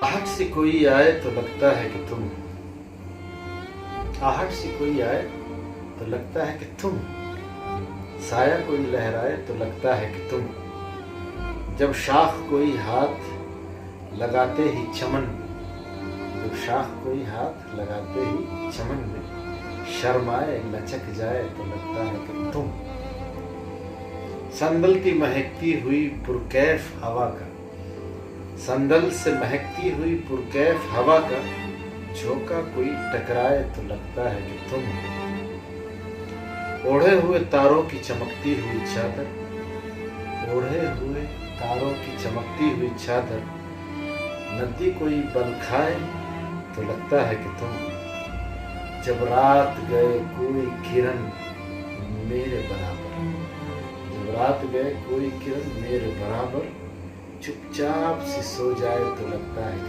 आहट से कोई आए तो लगता है कि तुम, आहट से कोई आए तो लगता है कि तुम, साया कोई लहराए तो लगता है कि तुम, जब शाख कोई हाथ लगाते ही चमन, जब शाख कोई हाथ लगाते ही चमन में शर्माए लचक जाए तो लगता है कि तुम, संदल की महकती हुई पुरकैफ हवा का, संदल से महकती हुई पुरकैफ हवा का झोंका कोई टकराए तो लगता है कि तुम, ओढ़े हुए तारों की चमकती हुई चादर, ओढ़े हुए तारों की चमकती हुई चादर, नदी कोई बल खाए तो लगता है कि तुम, जब रात गए कोई किरण मेरे बराबर, जब रात गए कोई किरण मेरे बराबर, चुपचाप से सो जाए तो लगता है